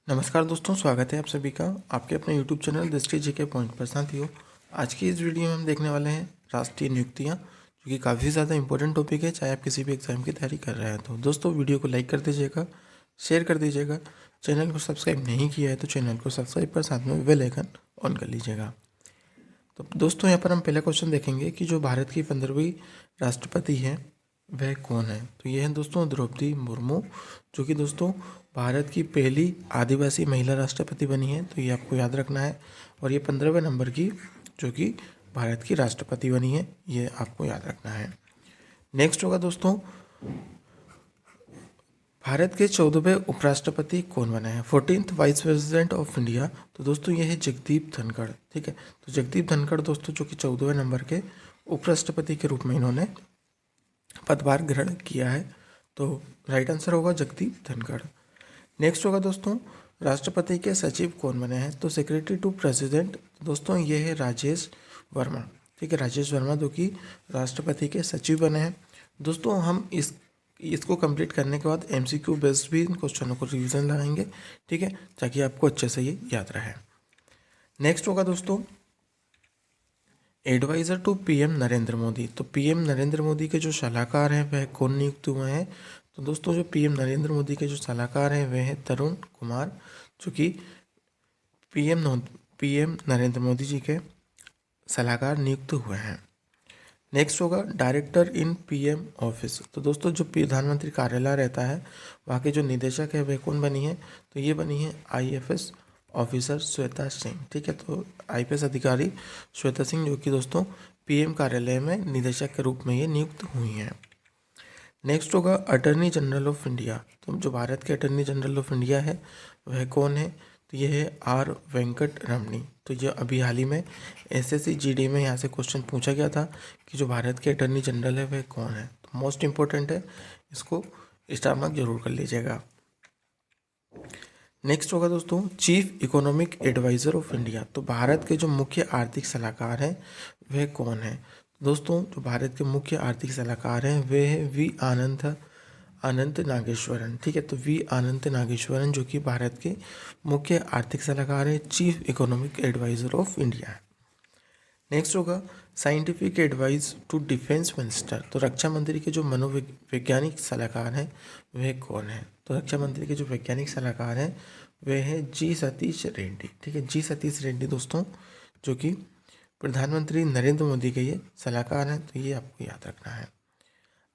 नमस्कार दोस्तों, स्वागत है आप सभी का आपके अपने YouTube चैनल दृष्टि जीके पॉइंट पर। साथियों, आज की इस वीडियो में हम देखने वाले हैं राष्ट्रीय नियुक्तियां, जो कि काफ़ी ज़्यादा इंपॉर्टेंट टॉपिक है, चाहे आप किसी भी एग्जाम की तैयारी कर रहे हैं। तो दोस्तों, वीडियो को लाइक कर दीजिएगा, शेयर कर दीजिएगा। चैनल को सब्सक्राइब नहीं किया है तो चैनल को सब्सक्राइब कर साथ में बेल आइकन ऑन कर लीजिएगा। तो दोस्तों, यहाँ पर हम पहला क्वेश्चन देखेंगे कि जो भारत की 15वीं राष्ट्रपति है वह कौन है। तो ये है दोस्तों द्रौपदी मुर्मू, जो कि दोस्तों भारत की पहली आदिवासी महिला राष्ट्रपति बनी है। तो ये आपको याद रखना है। और ये 15वें नंबर की जो कि भारत की राष्ट्रपति बनी है, ये आपको याद रखना है। नेक्स्ट होगा दोस्तों, भारत के 14वें उपराष्ट्रपति कौन बने हैं। 14th vice president of India. तो दोस्तों ये है जगदीप धनखड़। ठीक है, तो जगदीप धनखड़ दोस्तों जो कि 14वें नंबर के उपराष्ट्रपति के रूप में इन्होंने पदभार ग्रहण किया है। तो राइट आंसर होगा जगदीप धनखड़। नेक्स्ट होगा दोस्तों, राष्ट्रपति के सचिव कौन बने हैं। तो सेक्रेटरी टू प्रेसिडेंट दोस्तों ये है राजेश वर्मा। ठीक है, राजेश वर्मा जो कि राष्ट्रपति के सचिव बने हैं। दोस्तों हम इसको कंप्लीट करने के बाद MCQ बेस्ड भी इन क्वेश्चनों को रिवीजन लगाएंगे। ठीक है, ताकि आपको अच्छे से ये याद रहे। नेक्स्ट होगा दोस्तों, adviser to PM Narendra Modi. तो PM नरेंद्र मोदी के जो सलाहकार हैं वह कौन नियुक्त हुए हैं। तो दोस्तों जो PM नरेंद्र मोदी के जो सलाहकार हैं वह हैं तरुण कुमार, जो कि PM नरेंद्र मोदी जी के सलाहकार नियुक्त हुए हैं। नेक्स्ट होगा डायरेक्टर इन PM ऑफिस। तो दोस्तों जो प्रधानमंत्री कार्यालय रहता है वहाँ के जो निदेशक है वह कौन बनी है। तो ये बनी है IFS ऑफिसर श्वेता सिंह। ठीक है, तो IPS अधिकारी श्वेता सिंह जो कि दोस्तों PM कार्यालय में निदेशक के रूप में ये नियुक्त हुई हैं। नेक्स्ट होगा अटर्नी जनरल ऑफ इंडिया। तो जो भारत के अटर्नी जनरल ऑफ इंडिया है वह कौन है। तो ये है R वेंकट रमणी। तो ये अभी हाल ही में SSC GD में यहाँ से क्वेश्चन पूछा गया था कि जो भारत के अटर्नी जनरल है वह कौन है। तो मोस्ट इम्पोर्टेंट है, इसको स्टार मार्क जरूर कर लीजिएगा। नेक्स्ट होगा दोस्तों chief economic adviser of India. तो भारत के जो मुख्य आर्थिक सलाहकार हैं वह कौन है। दोस्तों जो भारत के मुख्य आर्थिक सलाहकार हैं वे हैं V अनंत नागेश्वरन। ठीक है, तो V अनंत नागेश्वरन जो कि भारत के मुख्य आर्थिक सलाहकार हैं, chief economic adviser of India. Next होगा scientific advice to defence minister. तो रक्षा मंत्री के जो मनोवैज्ञानिक सलाहकार हैं वह कौन है। तो रक्षा मंत्री के जो वैज्ञानिक सलाहकार हैं वह है G सतीश रेड्डी। ठीक है, G सतीश रेड्डी दोस्तों जो कि प्रधानमंत्री नरेंद्र मोदी के ये सलाहकार हैं। तो ये आपको याद रखना है।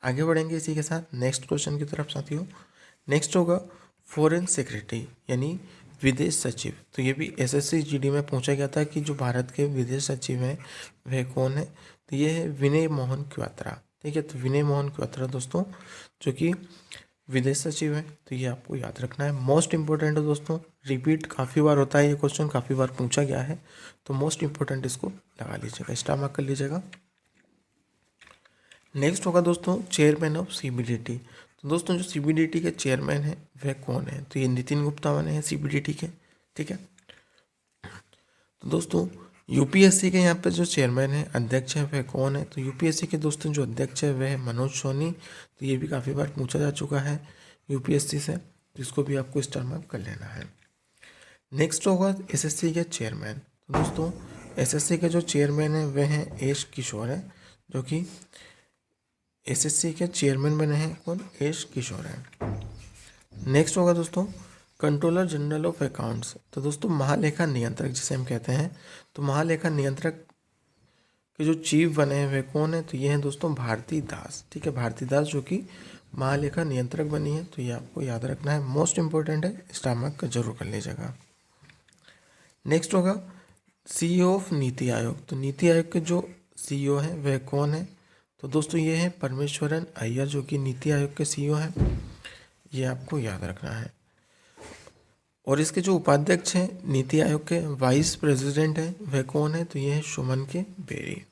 आगे बढ़ेंगे इसी के साथ नेक्स्ट क्वेश्चन की तरफ साथियों। नेक्स्ट होगा फॉरेन सेक्रेटरी यानी विदेश सचिव। तो ये भी SSC GD में पूछा गया था कि जो भारत के विदेश सचिव हैं वह कौन है। तो ये है विनय मोहन क्वात्रा। ठीक है, तो विनय मोहन क्वात्रा दोस्तों जो कि विदेश सचिव है। तो ये आपको याद रखना है, मोस्ट इंपॉर्टेंट है दोस्तों। रिपीट काफ़ी बार होता है, ये क्वेश्चन काफ़ी बार पूछा गया है, तो मोस्ट इंपॉर्टेंट इसको लगा लीजिएगा, स्टार मार्क कर लीजिएगा। नेक्स्ट होगा दोस्तों चेयरमैन ऑफ CBDT। तो दोस्तों जो CBDT के चेयरमैन हैं वह कौन है। तो ये नितिन गुप्ता बने हैं CBDT के। ठीक है, तो दोस्तों UPSC के यहाँ पर जो चेयरमैन है अध्यक्ष है वह कौन है। तो UPSC के दोस्तों जो अध्यक्ष है वह है मनोज सोनी। तो ये भी काफ़ी बार पूछा जा चुका है UPSC से, तो इसको भी आपको स्टार मार्क कर लेना है। नेक्स्ट होगा SSC के चेयरमैन। तो दोस्तों SSC के जो चेयरमैन है वह हैं एस किशोर है, जो कि SSC के चेयरमैन बने हैं कौन, एस किशोर हैं। नेक्स्ट होगा दोस्तों कंट्रोलर जनरल ऑफ अकाउंट्स। तो दोस्तों महालेखा नियंत्रक जिसे हम कहते हैं, तो महालेखा नियंत्रक के जो चीफ बने हैं वे कौन है। तो ये हैं दोस्तों भारती दास। ठीक है, भारती दास जो कि महालेखा नियंत्रक बनी है। तो ये आपको याद रखना है, मोस्ट इंपॉर्टेंट है, स्टार मार्क का जरूर कर लीजिएगा। नेक्स्ट होगा CEO ऑफ नीति आयोग। तो नीति आयोग के जो CEO हैं वह कौन है। तो दोस्तों ये हैं परमेश्वरन अय्यर जो कि नीति आयोग के CEO हैं, ये आपको याद रखना है। और इसके जो उपाध्यक्ष हैं नीति आयोग के वाइस प्रेसिडेंट हैं वह कौन है। तो ये है सुमन के बेरी।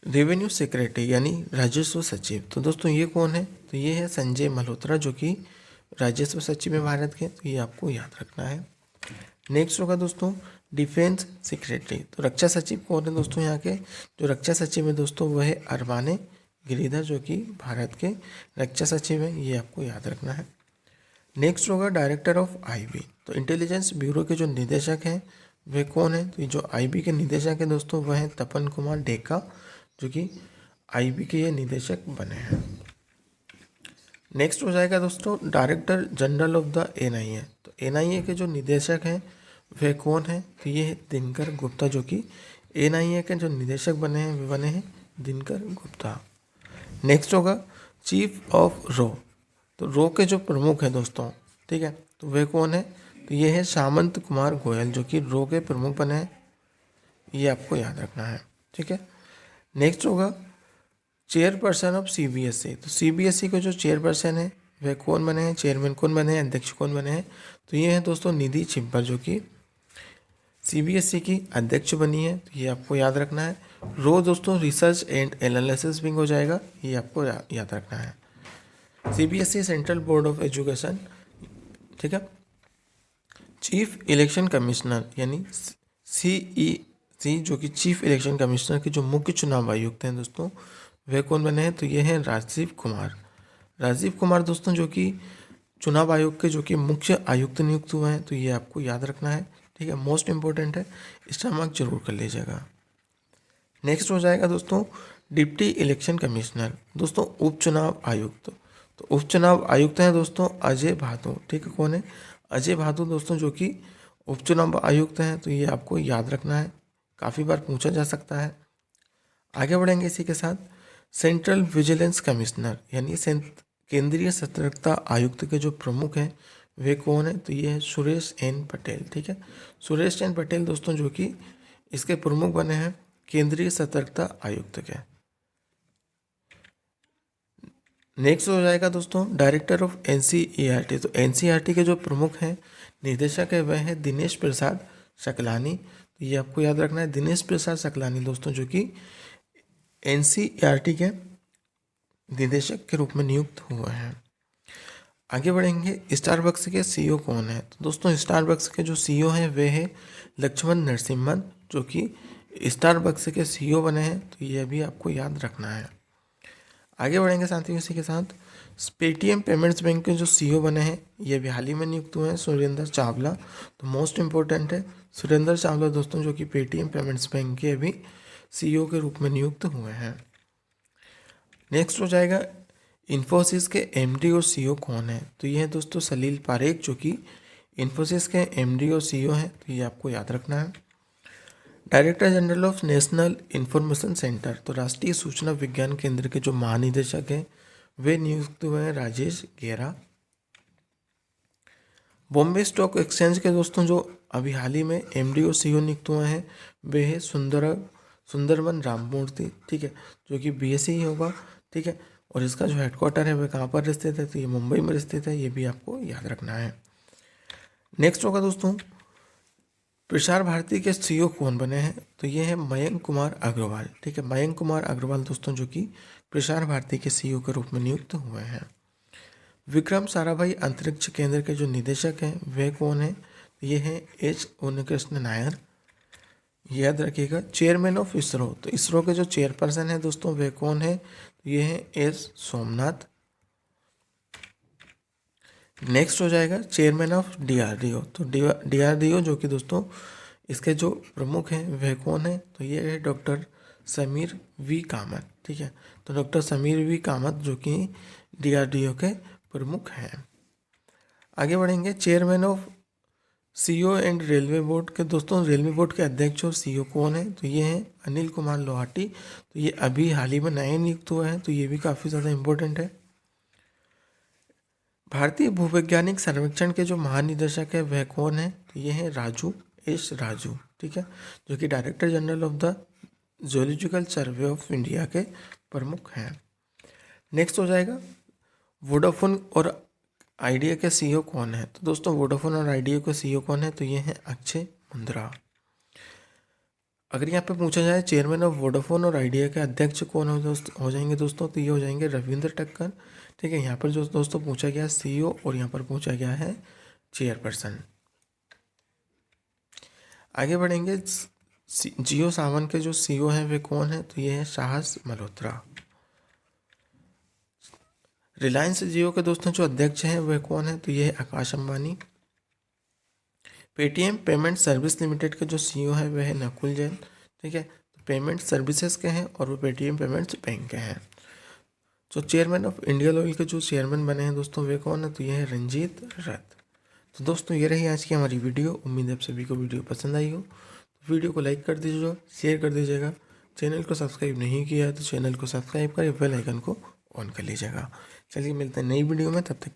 रेवेन्यू सेक्रेटरी यानी राजस्व सचिव। तो दोस्तों ये कौन है। तो ये है संजय मल्होत्रा जो कि राजस्व सचिव है भारत के। तो ये आपको याद रखना है। नेक्स्ट होगा दोस्तों डिफेंस सेक्रेटरी। तो रक्षा सचिव कौन है दोस्तों, यहाँ के जो रक्षा सचिव है दोस्तों वह है अरमाने गिरिधर जो कि भारत के रक्षा सचिव हैं, ये आपको याद रखना है। नेक्स्ट होगा डायरेक्टर ऑफ आईबी। तो इंटेलिजेंस ब्यूरो के जो निदेशक हैं वे कौन है? तो ये जो आईबी के निदेशक हैं दोस्तों वह हैं तपन कुमार डेका, जो कि आईबी के ये निदेशक बने हैं। नेक्स्ट हो जाएगा दोस्तों director general of the NIA. तो एनआईए के जो निदेशक हैं वे कौन हैं? तो ये है दिनकर गुप्ता, जो कि एनआईए के जो निदेशक बने हैं वे बने हैं दिनकर गुप्ता। नेक्स्ट होगा चीफ ऑफ रो। तो रो के जो प्रमुख हैं दोस्तों, ठीक है, तो वे कौन है? तो ये है सामंत कुमार गोयल, जो कि रो के प्रमुख बने हैं, ये आपको याद रखना है, ठीक है। नेक्स्ट होगा चेयरपर्सन ऑफ सीबीएसई। तो सीबीएसई के जो चेयरपर्सन है वह कौन बने हैं? चेयरमैन कौन बने हैं? अध्यक्ष कौन बने हैं? तो ये है दोस्तों निधि छिब्बर, जो कि सीबीएसई की अध्यक्ष बनी है, तो ये आपको याद रखना है। रो दोस्तों रिसर्च एंड एनालिसिस विंग हो जाएगा, ये आपको याद रखना है। CBSE central board of education, ठीक है। चीफ इलेक्शन कमिश्नर यानी सीईसी, जो कि चीफ इलेक्शन कमिश्नर के जो मुख्य चुनाव आयुक्त हैं दोस्तों वे कौन बने हैं? तो ये हैं राजीव कुमार। राजीव कुमार दोस्तों जो कि चुनाव आयोग के जो कि मुख्य आयुक्त नियुक्त हुए हैं, तो ये आपको याद रखना है, ठीक है, मोस्ट इंपॉर्टेंट है, इसका मार्क जरूर कर लीजिएगा। नेक्स्ट हो जाएगा दोस्तों डिप्टी इलेक्शन कमिश्नर, दोस्तों उपचुनाव आयुक्त। तो उपचुनाव आयुक्त हैं दोस्तों अजय भादु, ठीक है, कौन है? अजय भादु दोस्तों, जो कि उपचुनाव आयुक्त हैं, तो ये आपको याद रखना है, काफ़ी बार पूछा जा सकता है। आगे बढ़ेंगे इसी के साथ सेंट्रल विजिलेंस कमिश्नर यानी केंद्रीय सतर्कता आयुक्त के जो प्रमुख हैं वे कौन है? तो ये है सुरेश एन पटेल, ठीक है, सुरेश एन पटेल दोस्तों, जो कि इसके प्रमुख बने हैं केंद्रीय सतर्कता आयुक्त के। नेक्स्ट हो जाएगा दोस्तों डायरेक्टर ऑफ एनसीईआरटी। तो एनसीईआरटी के जो प्रमुख हैं निदेशक है वह है दिनेश प्रसाद सकलानी, तो ये आपको याद रखना है, दिनेश प्रसाद सकलानी दोस्तों, जो कि एनसीईआरटी के निदेशक के रूप में नियुक्त हुए हैं। आगे बढ़ेंगे स्टारबक्स के सीईओ कौन है? तो दोस्तों स्टारबक्स के जो सीईओ हैं वे हैं लक्ष्मण नरसिम्हन, जो कि स्टारबक्स के सीईओ बने हैं, तो ये भी आपको याद रखना है। आगे बढ़ेंगे साथियों इसी के साथ पेटीएम पेमेंट्स बैंक के जो सीईओ बने हैं ये भी हाल ही में नियुक्त हुए हैं सुरेंद्र चावला। तो मोस्ट इंपॉर्टेंट है सुरेंद्र चावला दोस्तों, जो कि पेटीएम पेमेंट्स बैंक के भी सीईओ के रूप में नियुक्त हुए हैं। नेक्स्ट हो जाएगा इन्फोसिस के एमडी और सीईओ कौन है? तो ये है दोस्तों सलील पारेख, जो कि इन्फोसिस के एमडी और सीईओ हैं, तो ये आपको याद रखना है। Director general of national information centre, तो राष्ट्रीय सूचना विज्ञान केंद्र के जो महानिदेशक हैं वे नियुक्त हुए हैं राजेश गेरा। बॉम्बे स्टॉक एक्सचेंज के दोस्तों जो अभी हाल ही में एमडी और सीईओ नियुक्त हुए हैं वे है सुंदरवन राममूर्ति, ठीक है, जो कि बीएसई होगा, ठीक है, और इसका जो हेडक्वार्टर है वह कहाँ पर स्थित है? तो ये मुंबई में स्थित है, ये भी आपको याद रखना है। नेक्स्ट होगा दोस्तों प्रसार भारती के सीईओ कौन बने हैं? तो ये है मयंक कुमार अग्रवाल, ठीक है, मयंक कुमार अग्रवाल दोस्तों, जो कि प्रसार भारती के सीईओ के रूप में नियुक्त हुए हैं। विक्रम साराभाई अंतरिक्ष केंद्र के जो निदेशक हैं वे कौन हैं? ये हैं एच उन्नीकृष्ण नायर, याद रखिएगा। चेयरमैन ऑफ इसरो, तो इसरो के जो चेयरपर्सन है दोस्तों वे कौन है? ये हैं एस सोमनाथ। नेक्स्ट हो जाएगा चेयरमैन ऑफ डीआरडीओ। तो डीआरडीओ जो कि दोस्तों इसके जो प्रमुख हैं वह कौन है? तो ये है डॉक्टर समीर वी कामत, ठीक है, तो डॉक्टर समीर वी कामत जो कि डीआरडीओ के प्रमुख हैं। आगे बढ़ेंगे chairman of CEO and railway board के दोस्तों रेलवे बोर्ड के अध्यक्ष और सीईओ कौन है? तो ये हैं अनिल कुमार लोहाटी, तो ये अभी हाल ही में नए नियुक्त हुए हैं, तो ये भी काफ़ी ज़्यादा इम्पोर्टेंट है। भारतीय भूवैज्ञानिक सर्वेक्षण के जो महानिदेशक है वह कौन है? तो ये है राजू एस राजू, ठीक है, जो कि director general of the geological survey of India के प्रमुख हैं। नेक्स्ट हो जाएगा वोडाफोन और आइडिया के सीईओ कौन है? तो दोस्तों वोडाफोन और आइडिया के सीईओ कौन है? तो ये है अक्षय मुंद्रा। अगर यहाँ पे पूछा जाए चेयरमैन ऑफ वोडाफोन और आइडिया के अध्यक्ष कौन हो जाएंगे दोस्तों, तो ये हो जाएंगे रविंद्र टक्कर, ठीक है। यहाँ पर जो दोस्तों पूछा गया सीईओ और यहाँ पर पूछा गया है चेयरपर्सन। आगे बढ़ेंगे जियो सावन के जो सीईओ हैं वे कौन है? तो ये है साहस मल्होत्रा। रिलायंस जियो के दोस्तों जो अध्यक्ष हैं वह कौन है, तो ये है Akash Ambani. Paytm payment service limited के जो सीईओ है वह है नकुल जैन, ठीक है। तो पेमेंट सर्विसेज के हैं और वो पेटीएम पेमेंट्स बैंक के हैं। जो चेयरमैन ऑफ इंडियन ऑयल के जो चेयरमैन बने हैं दोस्तों वे कौन है, तो ये है रंजीत रथ। तो दोस्तों ये रही आज की हमारी वीडियो। उम्मीद है आप सभी को वीडियो पसंद आई हो। तो वीडियो को लाइक कर दीजिएगा, शेयर कर दीजिएगा। चैनल को सब्सक्राइब नहीं किया है तो चैनल को सब्सक्राइब कर बेल आइकन को ऑन कर लीजिएगा। चलिए मिलते हैं नई वीडियो में, तब तक